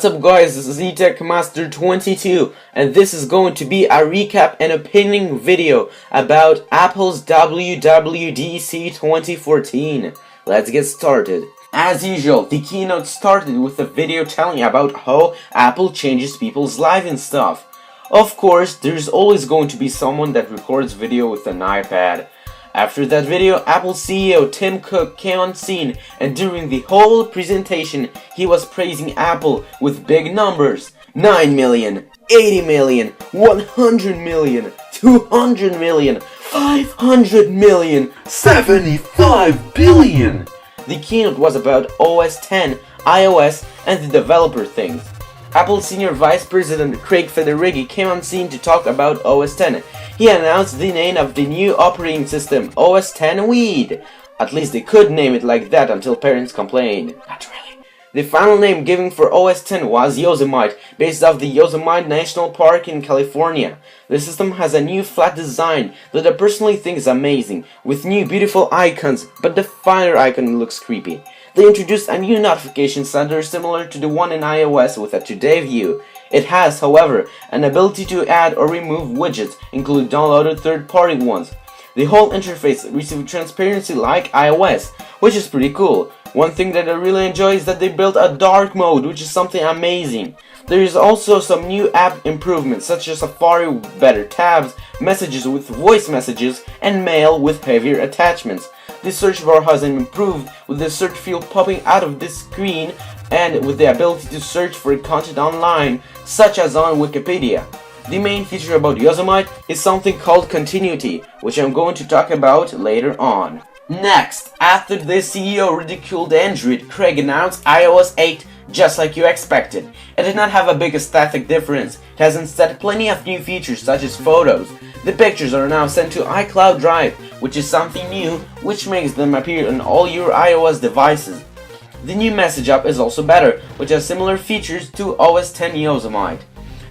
up guys, this is eTech Master 22 and this is going to be a recap and opinion video about Apple's WWDC 2014. Let's get started. As usual, the keynote started with a video telling about how Apple changes people's lives and stuff. Of course, there's always going to be someone that records video with an iPad. After that video, Apple CEO Tim Cook came on scene, and during the whole presentation, he was praising Apple with big numbers. 9 million, 80 million, 100 million, 200 million, 500 million, 75 billion. The keynote was about OS X, iOS, and the developer things. Apple Senior Vice President Craig Federighi came on scene to talk about OS X. He announced the name of the new operating system, OS X Weed. At least they could name it like that until parents complained. Not really. The final name given for OS X was Yosemite, based off the Yosemite National Park in California. The system has a new flat design that I personally think is amazing, with new beautiful icons, but the Finder icon looks creepy. They introduced a new notification center similar to the one in iOS with a Today view. It has, however, an ability to add or remove widgets, including downloaded third-party ones. The whole interface received transparency like iOS, which is pretty cool. One thing that I really enjoy is that they built a dark mode, which is something amazing. There is also some new app improvements, such as Safari with better tabs, messages with voice messages, and mail with heavier attachments. The search bar has improved, with the search field popping out of this screen and with the ability to search for content online, such as on Wikipedia. The main feature about Yosemite is something called continuity, which I'm going to talk about later on. Next, after the CEO ridiculed Android, Craig announced iOS 8 just like you expected. It did not have a big aesthetic difference. It has instead plenty of new features such as photos. The pictures are now sent to iCloud Drive, which is something new, which makes them appear on all your iOS devices. The new message app is also better, which has similar features to OS X Yosemite.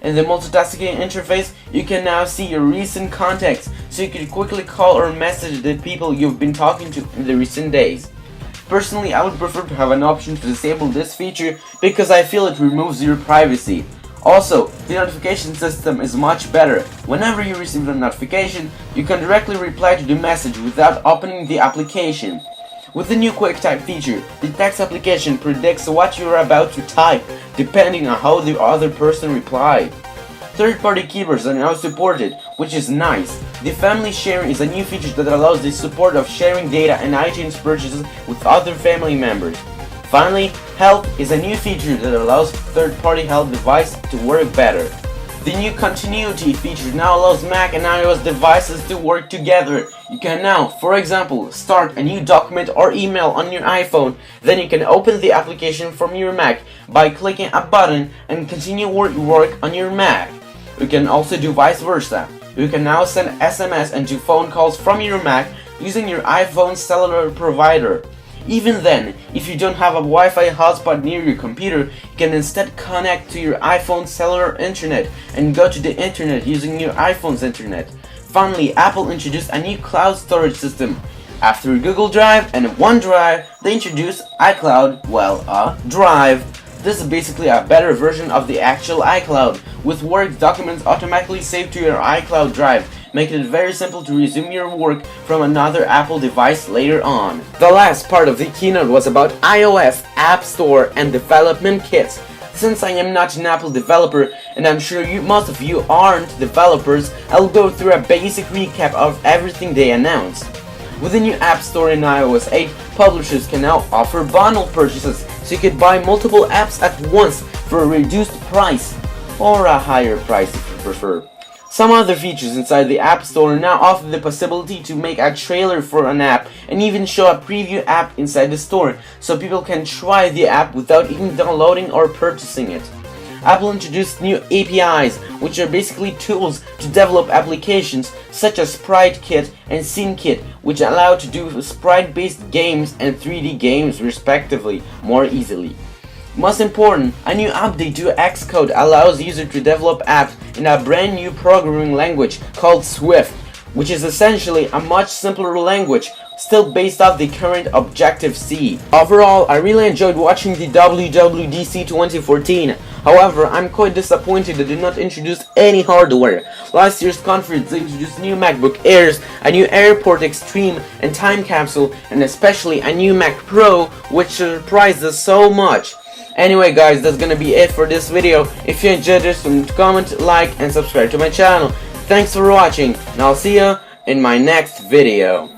In the multitasking interface, you can now see your recent contacts, so you can quickly call or message the people you've been talking to in the recent days. Personally, I would prefer to have an option to disable this feature because I feel it removes your privacy. Also, the notification system is much better. Whenever you receive a notification, you can directly reply to the message without opening the application. With the new QuickType feature, the text application predicts what you are about to type, depending on how the other person replied. Third-party keyboards are now supported, which is nice. The family sharing is a new feature that allows the support of sharing data and iTunes purchases with other family members. Finally, health is a new feature that allows third-party health devices to work better. The new continuity feature now allows Mac and iOS devices to work together. You can now, for example, start a new document or email on your iPhone, then you can open the application from your Mac by clicking a button and continue work on your Mac. You can also do vice versa. You can now send SMS and do phone calls from your Mac using your iPhone cellular provider. Even then, if you don't have a Wi-Fi hotspot near your computer, you can instead connect to your iPhone cellular internet and go to the internet using your iPhone's internet. Finally, Apple introduced a new cloud storage system. After Google Drive and OneDrive, they introduced iCloud, Drive. This is basically a better version of the actual iCloud, with work documents automatically saved to your iCloud Drive, making it very simple to resume your work from another Apple device later on. The last part of the keynote was about iOS, App Store, and development kits. Since I am not an Apple developer, and I'm sure most of you aren't developers, I'll go through a basic recap of everything they announced. With the new App Store in iOS 8, publishers can now offer bundle purchases, so you could buy multiple apps at once for a reduced price, or a higher price if you prefer. Some other features inside the App Store now offer the possibility to make a trailer for an app and even show a preview app inside the store, so people can try the app without even downloading or purchasing it. Apple introduced new APIs, which are basically tools to develop applications such as Sprite Kit and Scene Kit, which allow to do sprite-based games and 3D games respectively more easily. Most important, a new update to Xcode allows users to develop apps in a brand new programming language called Swift, which is essentially a much simpler language, still based off the current Objective-C. Overall, I really enjoyed watching the WWDC 2014. However, I'm quite disappointed they did not introduce any hardware. Last year's conference they introduced new MacBook Airs, a new AirPort Extreme and Time Capsule, and especially a new Mac Pro, which surprised us so much. Anyway guys, that's gonna be it for this video. If you enjoyed this, comment, like, and subscribe to my channel. Thanks for watching, and I'll see you in my next video.